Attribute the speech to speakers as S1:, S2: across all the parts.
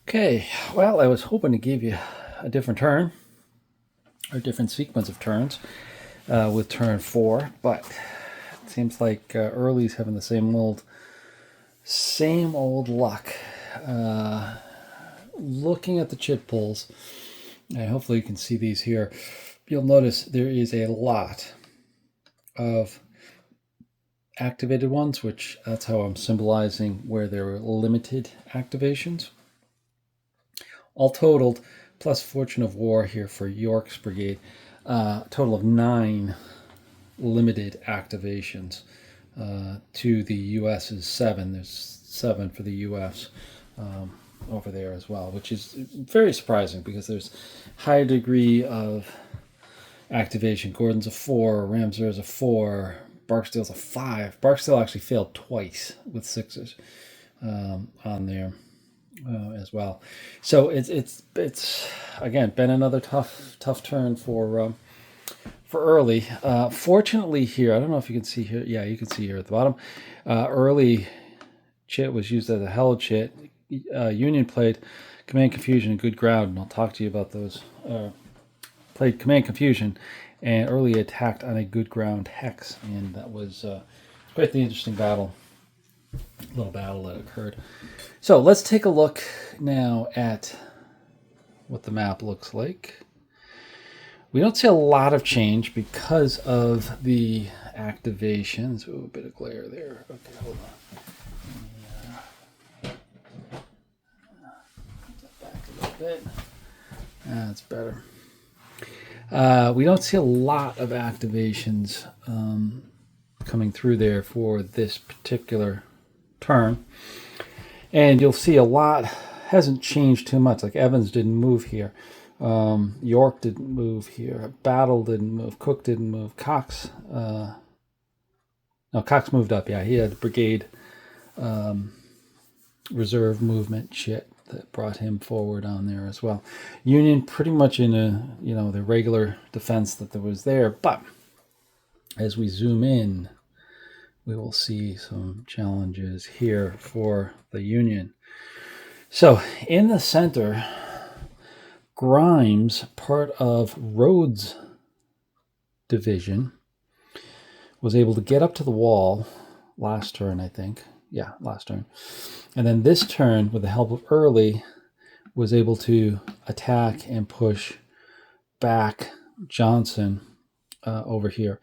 S1: Okay, well, I was hoping to give you a different turn, or a different sequence of turns with turn 4, but it seems like Early's having the same old luck. Looking at the chit pulls, and hopefully you can see these here, you'll notice there is a lot of activated ones, which that's how I'm symbolizing where there were limited activations. All totaled, plus Fortune of War here for York's brigade, total of 9 limited activations. To the U.S.'s 7. There's 7 for the U.S. Over there as well, which is very surprising because there's high degree of activation. Gordon's a 4, Ramsar's a 4, Barksdale's a 5. Barksdale actually failed twice with 6s on there. As well, so it's again been another tough turn for Early. Fortunately here, I don't know if you can see here. Yeah, you can see here at the bottom. Early chit was used as a held chit. Union played Command Confusion and Good Ground, and I'll talk to you about those. Played Command Confusion, and Early attacked on a Good Ground hex, and that was quite the interesting little battle that occurred. So let's take a look now at what the map looks like. We don't see a lot of change because of the activations. Ooh, a bit of glare there. Okay, hold on. Put that back a little bit. That's better. We don't see a lot of activations coming through there for this particular turn. And you'll see a lot hasn't changed too much. Like Evans didn't move here. York didn't move here. Battle didn't move. Cook didn't move. Cox. No, Cox moved up. Yeah, he had brigade reserve movement shit that brought him forward on there as well. Union pretty much in the regular defense that there was there. But as we zoom in, we will see some challenges here for the Union. So in the center, Grimes, part of Rhodes' division, was able to get up to the wall last turn, I think. Yeah, last turn. And then this turn, with the help of Early, was able to attack and push back Johnson over here.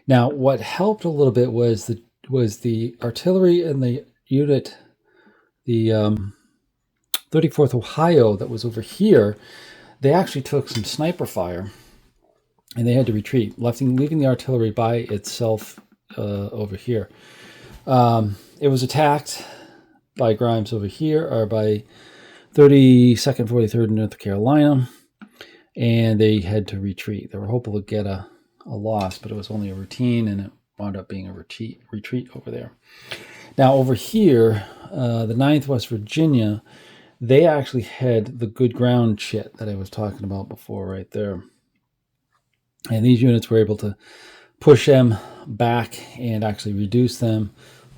S1: Now, what helped a little bit was the artillery and the unit, the 34th Ohio that was over here. They actually took some sniper fire, and they had to retreat, leaving the artillery by itself over here. It was attacked by Grimes over here, or by 32nd, 43rd North Carolina, and they had to retreat. They were hoping to get a loss, but it was only a routine, and it wound up being a retreat over there. Now over here, the 9th West Virginia, they actually had the Good Ground shit that I was talking about before right there. And these units were able to push them back and actually reduce them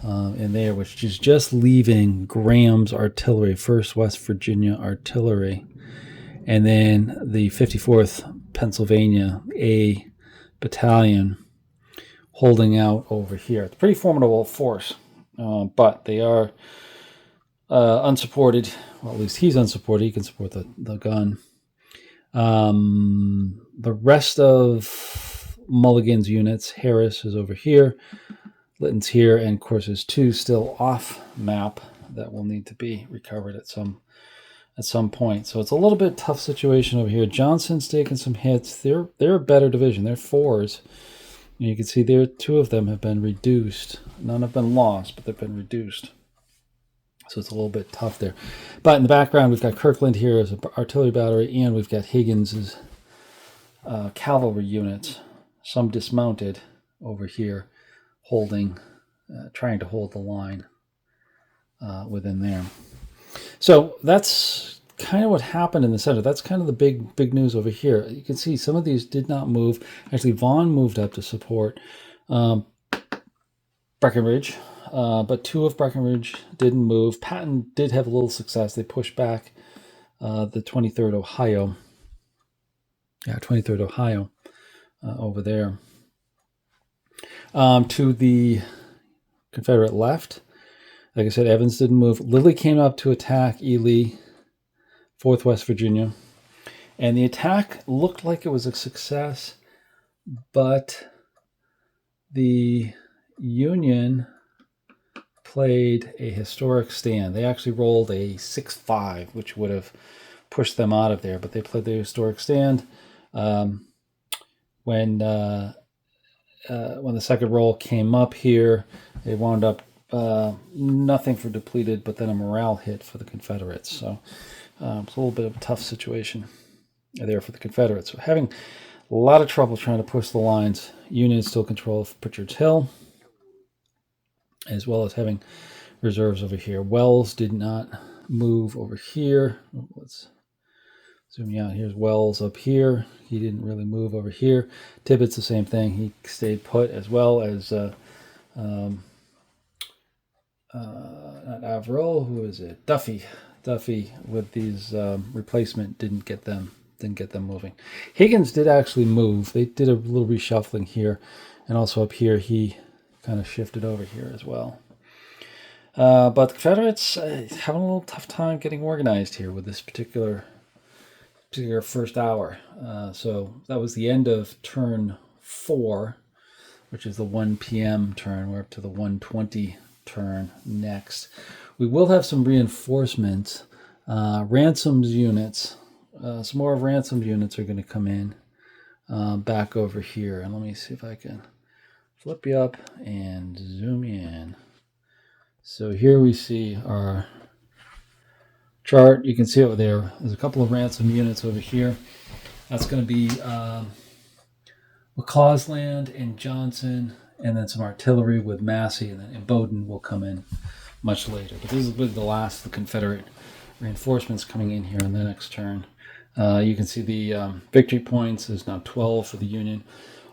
S1: in there, which is just leaving Graham's artillery, 1st West Virginia artillery, and then the 54th Pennsylvania A battalion holding out over here. It's a pretty formidable force, but they are unsupported. Well, at least he's unsupported. He can support the gun. The rest of Mulligan's units, Harris is over here, Litton's here, and of course there's 2 still off map that will need to be recovered at some point. So it's a little bit tough situation over here. Johnson's taking some hits. They're a better division. They're 4s. You can see there 2 of them have been reduced. None have been lost, but they've been reduced. So it's a little bit tough there. But in the background, we've got Kirkland here as an artillery battery, and we've got Higgins's cavalry units, some dismounted over here, trying to hold the line within there. So that's kind of what happened in the center. That's kind of the big news over here. You can see some of these did not move. Actually, Vaughn moved up to support Breckinridge. But 2 of Breckinridge didn't move. Patton did have a little success. They pushed back the 23rd Ohio. Yeah, 23rd Ohio over there. To the Confederate left, like I said, Evans didn't move. Lilly came up to attack Ely, 4th West Virginia. And the attack looked like it was a success, but the Union played a historic stand. They actually rolled a 6-5, which would have pushed them out of there, but they played the historic stand. When the second roll came up here, they wound up nothing for depleted, but then a morale hit for the Confederates. So it's a little bit of a tough situation there for the Confederates. So having a lot of trouble trying to push the lines. Union still control of Pritchard's Hill, as well as having reserves over here. Wells did not move over here. Let's zoom out. Here's Wells up here. He didn't really move over here. Tibbetts, the same thing. He stayed put, as well as not Averill. Who is it? Duffy with these replacement didn't get them moving. Higgins did actually move. They did a little reshuffling here, and also up here he kind of shifted over here as well. But the Confederates having a little tough time getting organized here with this particular first hour. So that was the end of turn 4, which is the 1 p.m. turn. We're up to the 1:20 turn next. We will have some reinforcements. Ransom's units. Some more of Ransom's units are going to come in back over here. And let me see if I can flip you up and zoom in. So here we see our chart. You can see over there. There's a couple of Ransom units over here. That's going to be McCausland and Johnson, and then some artillery with Massey, and then Bowdoin will come in much later. But this is the last of the Confederate reinforcements coming in here on the next turn. You can see the victory points. There's now 12 for the Union.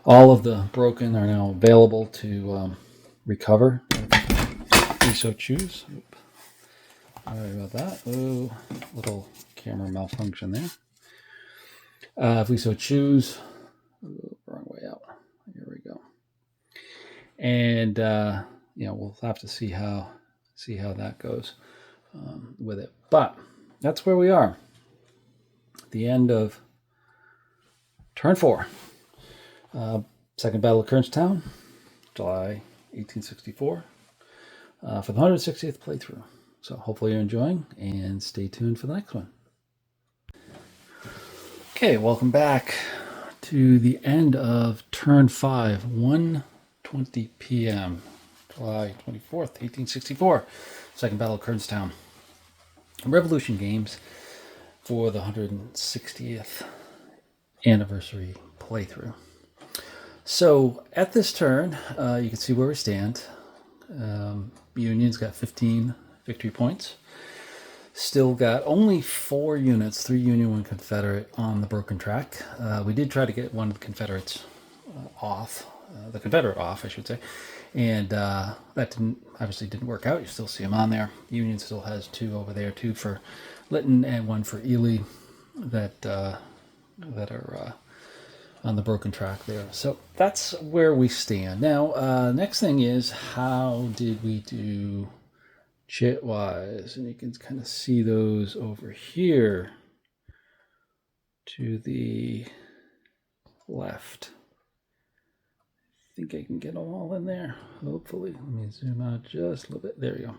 S1: All of the broken are now available to recover if we so choose. Sorry about that. Oh, little camera malfunction there. If we so choose. Wrong way out. Here we go. And we'll have to see how that goes with it. But that's where we are. The end of turn 4. Second Battle of Kernstown, July 1864, for the 160th playthrough. So hopefully you're enjoying, and stay tuned for the next one. Okay, welcome back to the end of turn 5, 1:20 p.m., July 24th, 1864, Second Battle of Kernstown. Revolution Games for the 160th anniversary playthrough. So at this turn, you can see where we stand. Union's got 15 victory points. Still got only 4 units, 3 Union, 1 Confederate on the broken track. We did try to get one of the Confederates off, the Confederate off, I should say. And that obviously didn't work out. You still see them on there. Union still has 2 over there, 2 for Lytton and 1 for Ely that are on the broken track there. So that's where we stand. Now, next thing is, how did we do chit-wise? And you can kind of see those over here to the left. I think I can get them all in there, hopefully. Let me zoom out just a little bit. There you go.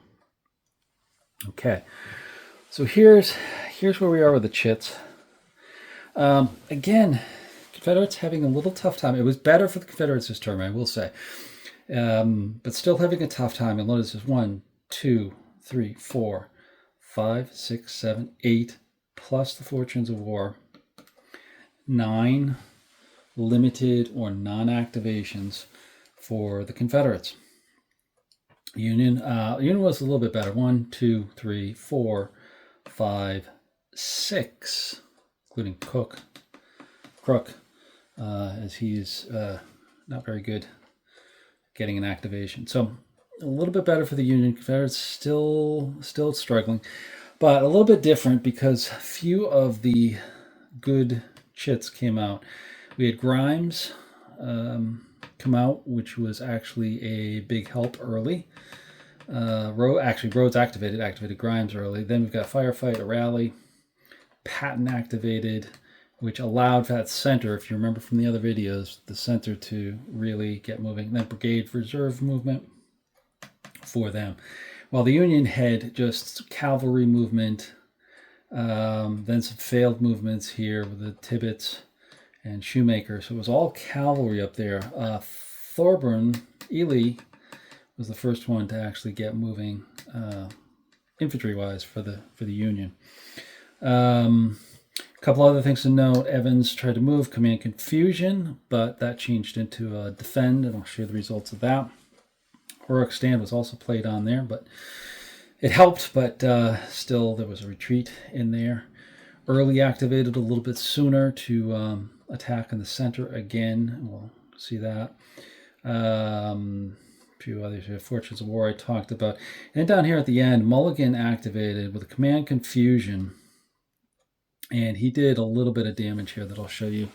S1: Okay. So here's where we are with the chits. Again, Confederates having a little tough time. It was better for the Confederates this term, I will say. But still having a tough time. And notice there's 1, 2, 3, 4, 5, 6, 7, 8, plus the Fortunes of War. 9 limited or non-activations for the Confederates. Union was a little bit better. 1, 2, 3, 4, 5, 6, including Crook, as he's not very good getting an activation. So a little bit better for the Union. Confederates still struggling. but a little bit different because few of the good chits came out. We had Grimes come out, which was actually a big help early. Rhodes activated Grimes early. Then we've got Firefight, a rally, Patton activated, which allowed that center, if you remember from the other videos, the center to really get moving. Then Brigade Reserve movement for them. While the Union had just cavalry movement, then some failed movements here with the Tibbets and Shoemaker. So it was all cavalry up there. Thorburn, Ely, was the first one to actually get moving infantry-wise for the Union. A couple other things to note. Evans tried to move command confusion, but that changed into defend, and I'll show you the results of that. Heroic stand was also played on there, but it helped, but still there was a retreat in there. Early activated a little bit sooner to attack in the center again. We'll see that. A few others here. Fortunes of War I talked about. And down here at the end, Mulligan activated with a command confusion. And he did a little bit of damage here that I'll show you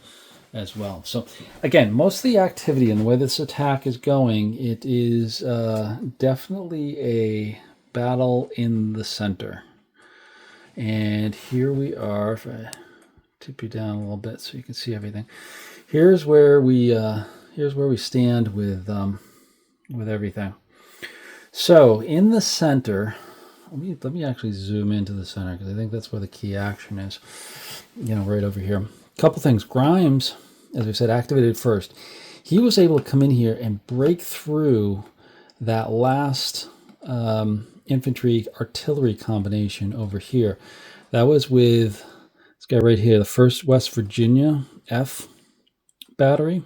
S1: as well. So again, most of the activity and the way this attack is going, it is definitely a battle in the center. And here we are. If I tip you down a little bit so you can see everything. Here's where we stand with everything. So in the center, let me actually zoom into the center because I think that's where the key action is. Right over here. A couple things. Grimes, as I said, activated first. He was able to come in here and break through that last infantry artillery combination over here. That was with this guy right here, the 1st West Virginia F battery.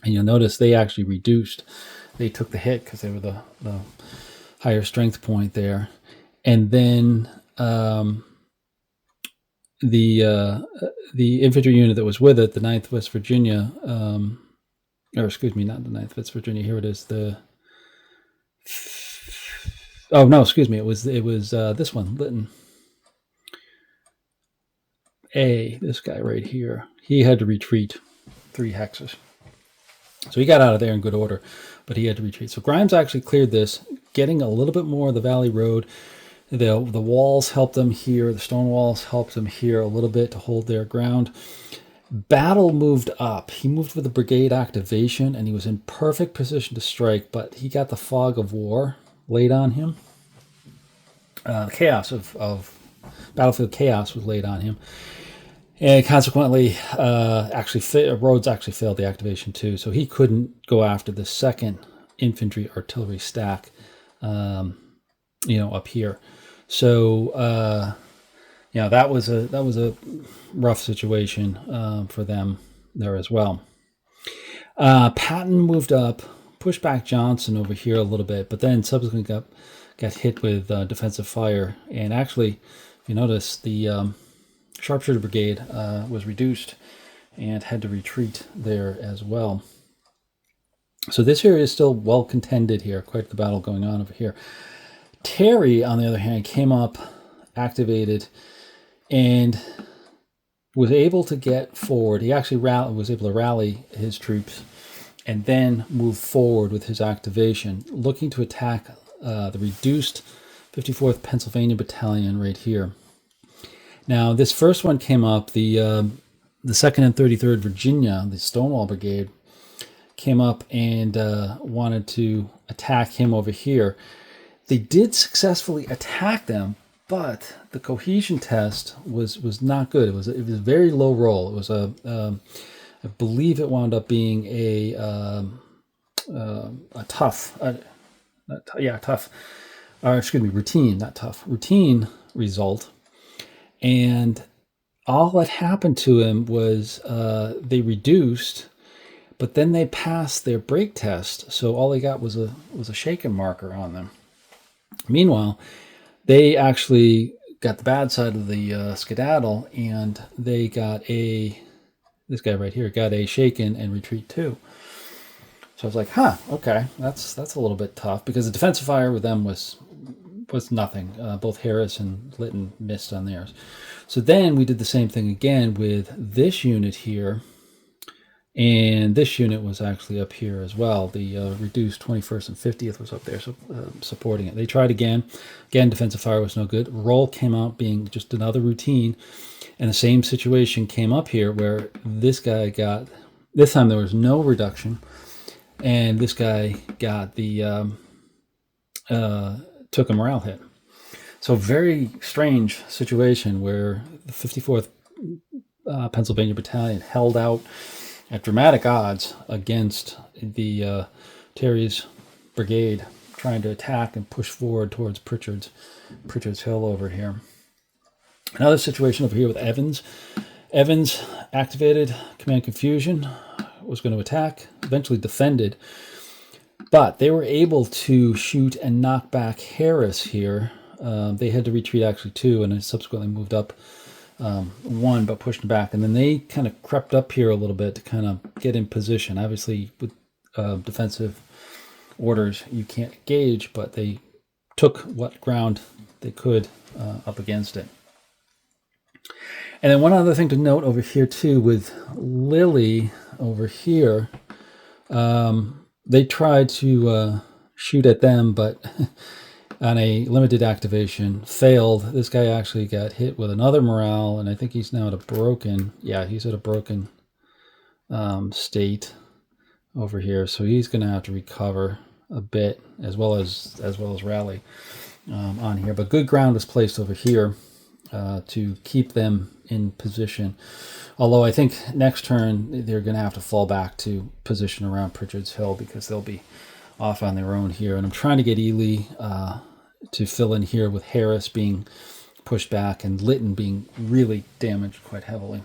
S1: And you'll notice they actually reduced. They took the hit because they were the higher strength point there. And then the infantry unit that was with it, the 9th West Virginia, or excuse me, not the 9th West Virginia. Here it is. Oh no, excuse me. It was this one, Lytton. This guy right here. He had to retreat 3 hexes. So he got out of there in good order, but he had to retreat. So Grimes actually cleared this, getting a little bit more of the Valley Road. The walls helped them here. The stone walls helped them here a little bit to hold their ground. Battle moved up. He moved with the brigade activation, and he was in perfect position to strike, but he got the fog of war laid on him. Chaos of battlefield chaos was laid on him. And consequently, Rhodes actually failed the activation too, so he couldn't go after the 2nd infantry artillery stack, up here. So, that was a rough situation for them there as well. Patton moved up, pushed back Johnson over here a little bit, but then subsequently got hit with defensive fire. And actually, if you notice, the Sharpshooter Brigade was reduced and had to retreat there as well. So this area is still well contended here. Quite the battle going on over here. Terry, on the other hand, came up, activated, and was able to get forward. He actually was able to rally his troops and then move forward with his activation, looking to attack the reduced 54th Pennsylvania Battalion right here. Now, this first one came up, the 2nd and 33rd Virginia, the Stonewall Brigade, came up and wanted to attack him over here. They did successfully attack them, but the cohesion test was not good. It was a very low roll. It was I believe it wound up being a tough, routine, not tough, routine result. And all that happened to him was they reduced, but then they passed their break test. So all they got was a shaken marker on them. Meanwhile, they actually got the bad side of the skedaddle, and they got this guy right here got a shaken and retreat too. So I was like, okay, that's a little bit tough, because the defensive fire with them was was nothing. Both Harris and Lytton missed on theirs. So then we did the same thing again with this unit here. And this unit was actually up here as well. The reduced 21st and 50th was up there, so supporting it. They tried again. Again, defensive fire was no good. Roll came out being just another routine. And the same situation came up here where this guy got, this time there was no reduction. And this guy got the, took a morale hit. So very strange situation where the 54th Pennsylvania Battalion held out at dramatic odds against the Terry's brigade trying to attack and push forward towards Pritchard's Hill over here. Another situation over here with Evans. Evans activated command confusion, was going to attack, eventually defended, but they were able to shoot and knock back Harris here. They had to retreat actually too, and then subsequently moved up one, but pushed back. And then they kind of crept up here a little bit to kind of get in position. Obviously, with defensive orders, you can't gauge, but they took what ground they could up against it. And then one other thing to note over here too, with Lily over here, they tried to shoot at them, but on a limited activation, failed. This guy actually got hit with another morale, and I think he's now at a broken, he's at a broken state over here. So he's going to have to recover a bit as well as rally on here. But good ground was placed over here to keep them in position. Although I think next turn they're going to have to fall back to position around Pritchard's Hill because they'll be off on their own here. And I'm trying to get Ely to fill in here with Harris being pushed back and Lytton being really damaged quite heavily.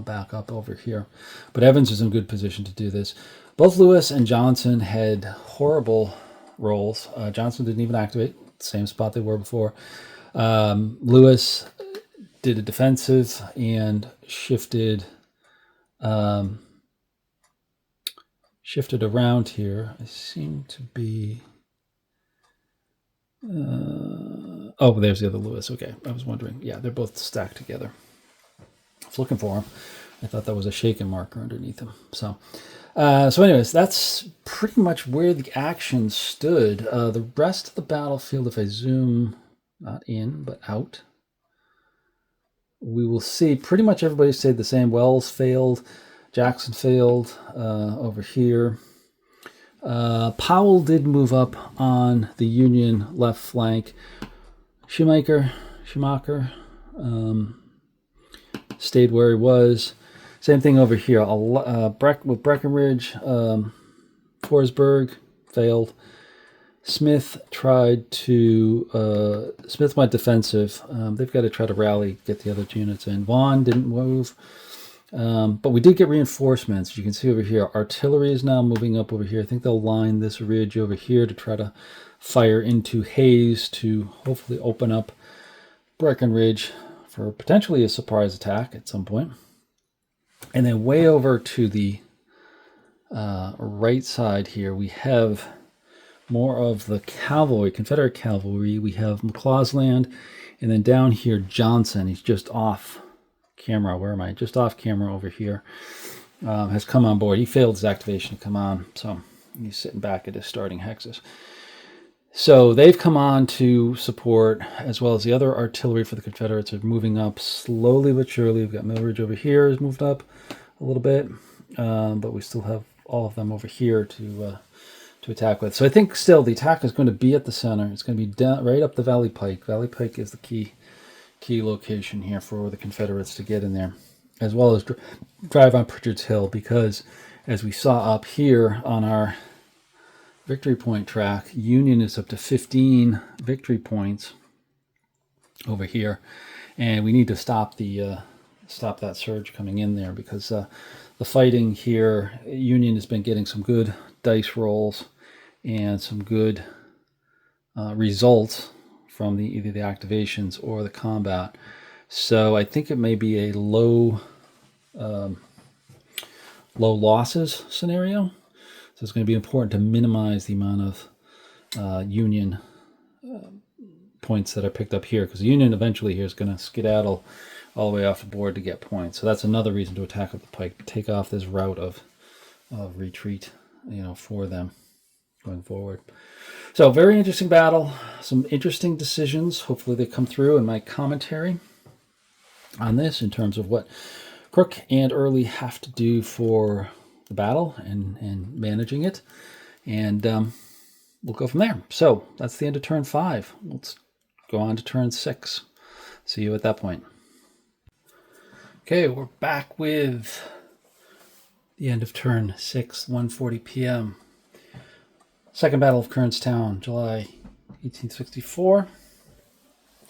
S1: Back up over here. But Evans is in good position to do this. Both Lewis and Johnson had horrible rolls. Johnson didn't even activate, same spot they were before. Lewis did a defensive and shifted around here. I seem to be... oh, there's the other Lewis. Okay, I was wondering. Yeah, they're both stacked together. I was looking for him. I thought that was a shaken marker underneath him. So anyways, that's pretty much where the action stood. The rest of the battlefield, if I zoom, not in, but out, we will see pretty much everybody stayed the same. Wells failed. Jackson failed over here. Powell did move up on the Union left flank. Schumacher stayed where he was. Same thing over here. With Breckinridge, Forsberg failed. Smith tried to... Smith went defensive. They've got to try to rally, get the other units in. Vaughn didn't move. But we did get reinforcements. You can see over here, artillery is now moving up over here. I think they'll line this ridge over here to try to fire into Hayes to hopefully open up Breckinridge for potentially a surprise attack at some point. And then way over to the right side here, we have more of the cavalry, Confederate cavalry. We have McCausland, and then down here, Johnson. He's just off camera. Where am I? Just off camera over here. Has come on board. He failed his activation to come on, so he's sitting back at his starting hexes. So they've come on to support, as well as the other artillery for the Confederates are moving up slowly but surely. We've got Millridge over here has moved up a little bit, but we still have all of them over here to attack with. So I think still the attack is going to be at the center. It's going to be down, right up the Valley Pike. Valley Pike is the key location here for the Confederates to get in there, as well as drive on Pritchard's Hill, because as we saw up here on our victory point track, Union is up to 15 victory points over here, and we need to stop that surge coming in there, because the fighting here, Union has been getting some good dice rolls and some good results from either the activations or the combat. So I think it may be a low losses scenario. So it's going to be important to minimize the amount of Union points that are picked up here, because the Union eventually here is going to skedaddle all the way off the board to get points. So that's another reason to attack with the pike, take off this route of retreat, for them going forward. So very interesting battle, some interesting decisions. Hopefully they come through in my commentary on this in terms of what Crook and Early have to do for the battle and managing it. And we'll go from there. So that's the end of turn 5. Let's go on to turn 6. See you at that point. Okay, we're back with the end of turn 6, 1:40 p.m. Second Battle of Kernstown, July 1864.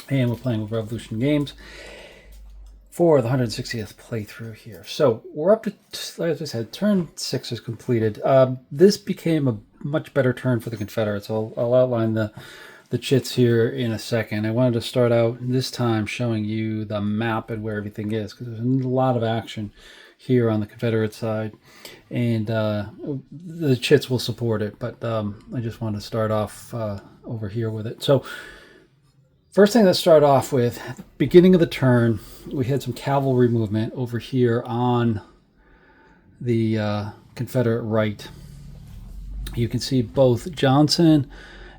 S1: And we're playing with Revolution Games for the 160th playthrough here. So we're up to, as I said, turn 6 is completed. This became a much better turn for the Confederates. I'll outline the chits here in a second. I wanted to start out this time showing you the map and where everything is, because there's a lot of action here on the Confederate side, and the chits will support it, but I just wanted to start off over here with it. So first thing, let's start off with at the beginning of the turn, we had some cavalry movement over here on the Confederate right. You can see both Johnson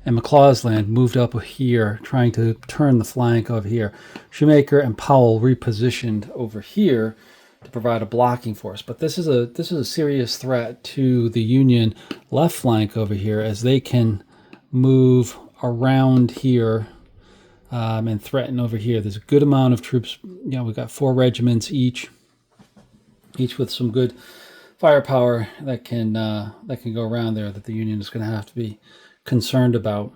S1: and McCausland moved up here, trying to turn the flank over here. Shoemaker and Powell repositioned over here to provide a blocking force. But this is a serious threat to the Union left flank over here, as they can move around here and threaten over here. There's a good amount of troops. We've got 4 regiments each with some good firepower that can go around there, that the Union is going to have to be concerned about.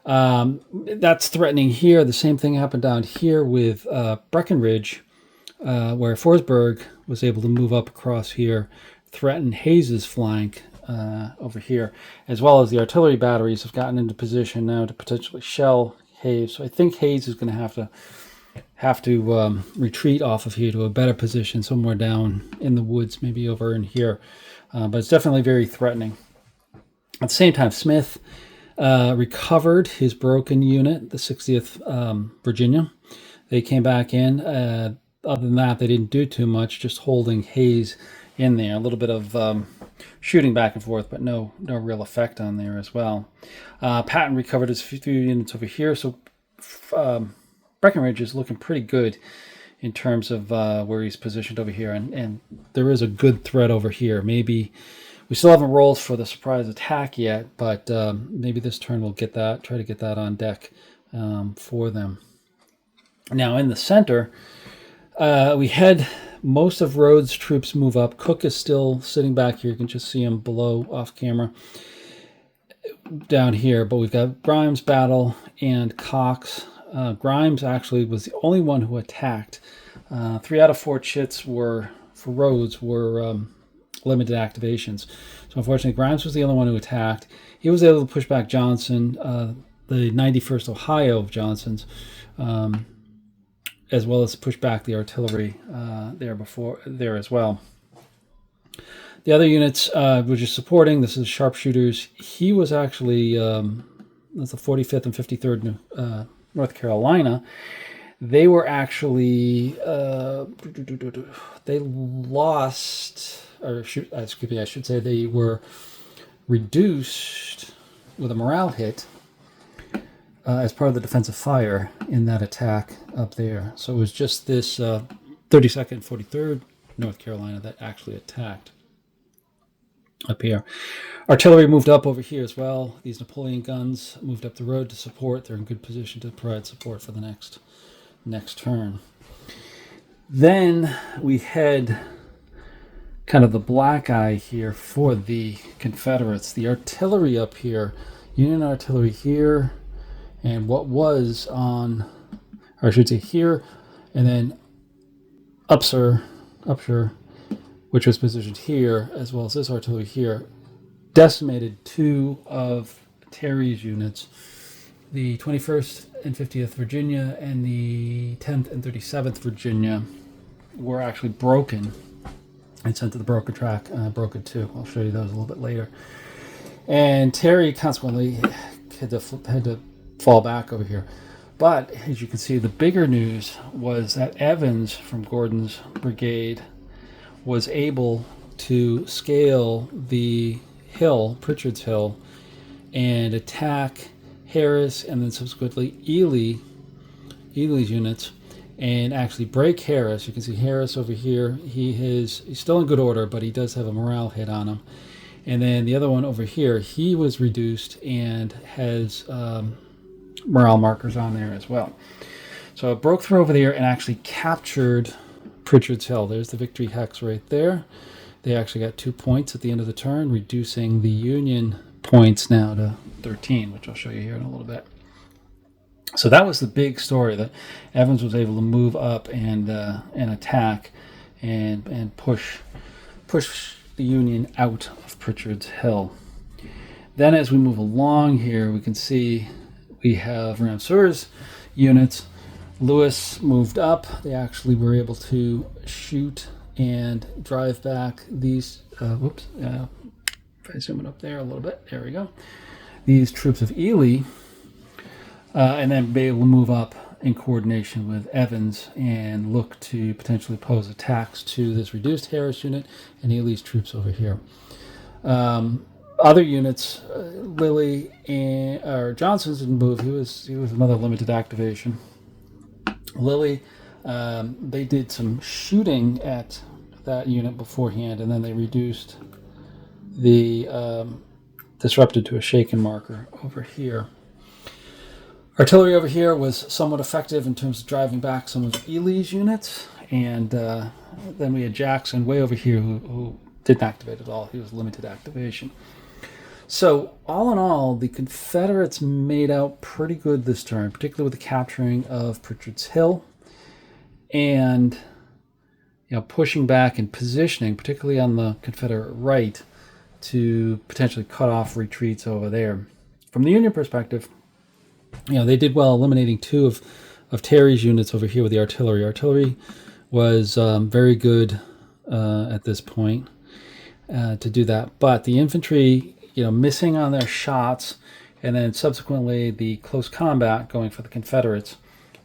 S1: That's threatening here. The same thing happened down here with Breckinridge, where Forsberg was able to move up across here, threaten Hayes's flank over here, as well as the artillery batteries have gotten into position now to potentially shell Hayes. So I think Hayes is going to have to retreat off of here to a better position somewhere down in the woods, maybe over in here. But it's definitely very threatening. At the same time, Smith recovered his broken unit, the 60th Virginia. They came back in. Other than that, they didn't do too much, just holding Hayes in there. A little bit of shooting back and forth, but no real effect on there as well. Patton recovered his few units over here, so Breckinridge is looking pretty good in terms of where he's positioned over here, and there is a good threat over here. Maybe we still haven't rolled for the surprise attack yet, but maybe this turn we'll try to get that on deck for them. Now in the center, we had most of Rhodes' troops move up. Cook is still sitting back here. You can just see him below off camera down here, but we've got Grimes, Battle, and Cox. Grimes actually was the only one who attacked. 3 out of 4 chits for Rhodes were limited activations. So unfortunately, Grimes was the only one who attacked. He was able to push back Johnson, the 91st Ohio of Johnson's, as well as push back the artillery there as well. The other units which is supporting, this is sharpshooters. He was actually that's the 45th and 53rd North Carolina. They were actually they lost, or excuse me, I should say they were reduced with a morale hit as part of the defensive fire in that attack up there. So it was just this 32nd, 43rd North Carolina that actually attacked up here. Artillery moved up over here as well. These Napoleon guns moved up the road to support. They're in good position to provide support for the next turn. Then we had kind of the black eye here for the Confederates. The artillery up here, Union artillery here, and what was on, or I should say here, and then Upshur, which was positioned here, as well as this artillery here, decimated 2 of Terry's units, the 21st and 50th Virginia and the 10th and 37th Virginia were actually broken and sent to the broken track, broken too. I'll show you those a little bit later. And Terry consequently had to fall back over here. But as you can see, the bigger news was that Evans from Gordon's brigade was able to scale the hill, Pritchard's Hill, and attack Harris and then subsequently Ely's units, and actually break Harris. You can see Harris over here. He's still in good order, but he does have a morale hit on him. And then the other one over here, he was reduced and has morale markers on there as well. So it broke through over there and actually captured Pritchard's Hill. There's the victory hex right there. They actually got 2 points at the end of the turn, reducing the Union points now to 13, which I'll show you here in a little bit. So that was the big story, that Evans was able to move up and attack and push the Union out of Pritchard's Hill. Then as we move along here, we can see we have Ramseur's units. Lewis moved up. They actually were able to shoot and drive back these, if I zoom it up there a little bit, there we go, these troops of Ely, and then be able to move up in coordination with Evans and look to potentially pose attacks to this reduced Harris unit and Ely's troops over here. Other units, Lilly or Johnson's didn't move. He was another limited activation. Lilly, they did some shooting at that unit beforehand, and then they reduced the disrupted to a shaken marker over here. Artillery over here was somewhat effective in terms of driving back some of Ely's units, and then we had Jackson way over here who didn't activate at all. He was limited activation. So all in all, the Confederates made out pretty good this turn, particularly with the capturing of Pritchard's Hill and pushing back and positioning, particularly on the Confederate right, to potentially cut off retreats over there. From the Union perspective, they did well eliminating 2 of Terry's units over here with the artillery. Artillery was very good at this point to do that, but the infantry, missing on their shots, and then subsequently the close combat going for the Confederates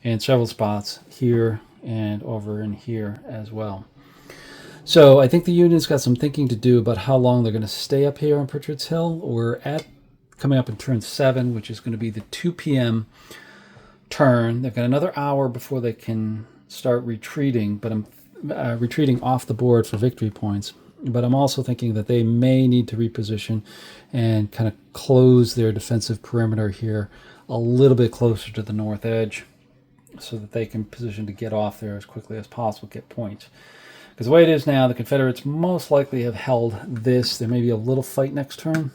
S1: in several spots here and over in here as well. So I think the Union's got some thinking to do about how long they're going to stay up here on Pritchard's Hill. We're coming up in turn 7, which is going to be the 2 p.m. turn. They've got another hour before they can start retreating, but I'm retreating off the board for victory points. But I'm also thinking that they may need to reposition and kind of close their defensive perimeter here a little bit closer to the north edge so that they can position to get off there as quickly as possible, get points. Because the way it is now, the Confederates most likely have held this. There may be a little fight next turn,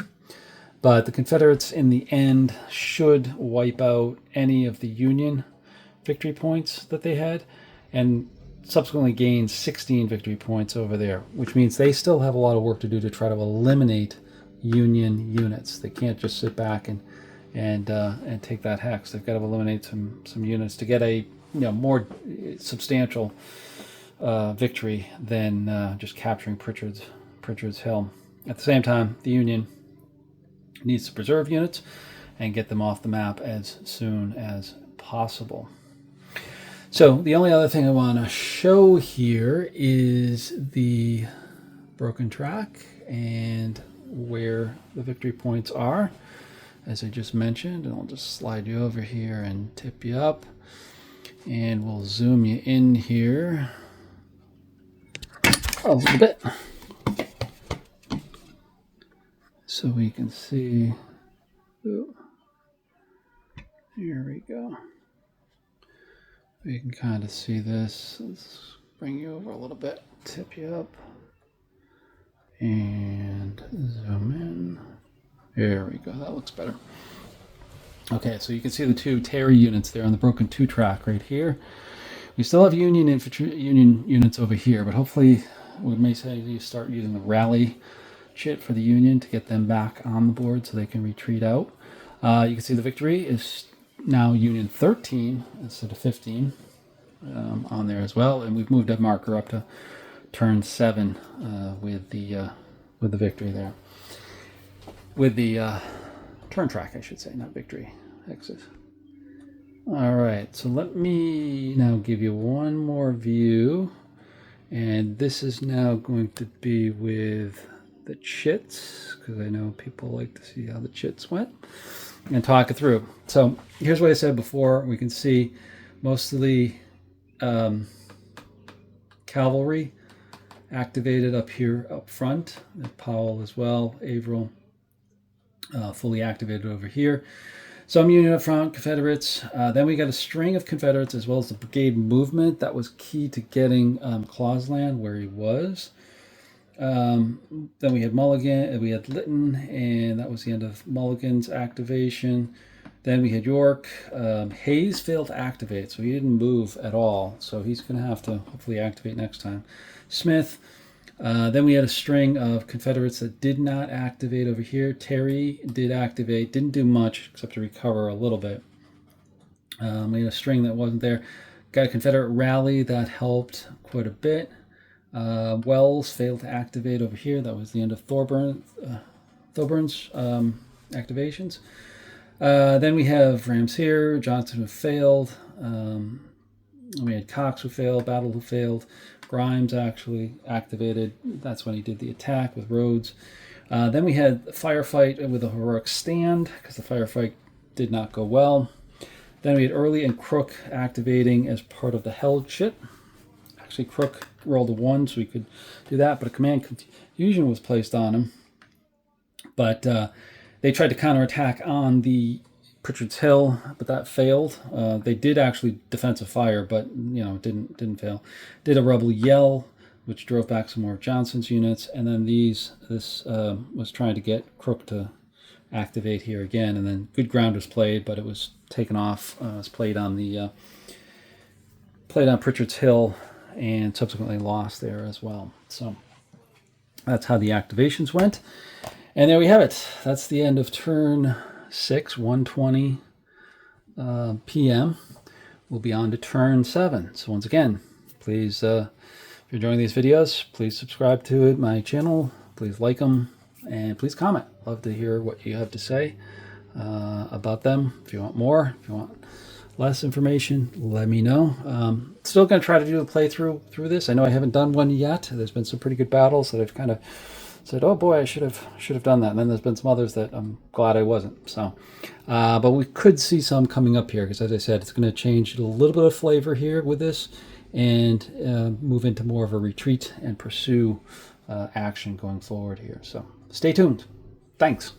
S1: but the Confederates in the end should wipe out any of the Union victory points that they had and subsequently gain 16 victory points over there, which means they still have a lot of work to do to try to eliminate Union units. They can't just sit back and take that hex. They've got to eliminate some units to get a more substantial victory than just capturing Pritchard's Hill. At the same time, the Union needs to preserve units and get them off the map as soon as possible. So the only other thing I want to show here is the broken track and where the victory points are, as I just mentioned. And I'll just slide you over here and tip you up, and we'll zoom you in here a little bit so we can see. Ooh, here we go. You can kind of see this. Let's bring you over a little bit, tip you up, and zoom in. There we go. That looks better. Okay, so you can see the 2 Terry units there on the broken 2 track right here. We still have Union units over here, but hopefully we may say you start using the rally shit for the Union to get them back on the board so they can retreat out. You can see the victory is now Union 13 instead of 15 on there as well, and we've moved that marker up to turn 7 with the victory there, with the turn track, I should say, not victory hexes. All right, so let me now give you one more view. And this is now going to be with the chits, because I know people like to see how the chits went, and talk it through. So here's what I said before. We can see most of the cavalry activated up here up front. Powell as well, Averill fully activated over here. Some Union up front, Confederates. Then we got a string of Confederates as well as the brigade movement. That was key to getting Claude's land where he was. Then we had Mulligan, we had Lytton, and that was the end of Mulligan's activation. Then we had York. Hayes failed to activate, so he didn't move at all. So he's going to have to hopefully activate next time. Smith. Then we had a string of Confederates that did not activate over here. Terry did activate, didn't do much except to recover a little bit. We had a string that wasn't there. Got a Confederate rally that helped quite a bit. Wells failed to activate over here. That was the end of Thorburn, Thoburn's activations. Then we have Rams here, Johnson who failed. We had Cox who failed, Battle who failed. Grimes actually activated. That's when he did the attack with Rhodes. Then we had a firefight with a heroic stand because the firefight did not go well. Then we had Early and Crook activating as part of the held shit. Actually, Crook rolled a 1, so we could do that, but a command confusion was placed on him. But they tried to counterattack on the Pritchard's Hill, but that failed. They did actually defensive fire, but didn't fail. Did a rebel yell, which drove back some more of Johnson's units, and then this was trying to get Crook to activate here again, and then good ground was played, but it was taken off. It was played on Pritchard's Hill, and subsequently lost there as well. So that's how the activations went, and there we have it. That's the end of turn 6, 1:20 p.m. We'll be on to turn 7. So once again, please, if you're enjoying these videos, please subscribe to my channel. Please like them, and please comment. Love to hear what you have to say about them. If you want more, if you want less information, let me know. Still going to try to do a playthrough through this. I know I haven't done one yet. There's been some pretty good battles that I've kind of said, oh boy, I should have done that. And then there's been some others that I'm glad I wasn't. So, but we could see some coming up here because, as I said, it's going to change a little bit of flavor here with this and move into more of a retreat and pursue action going forward here. So stay tuned. Thanks.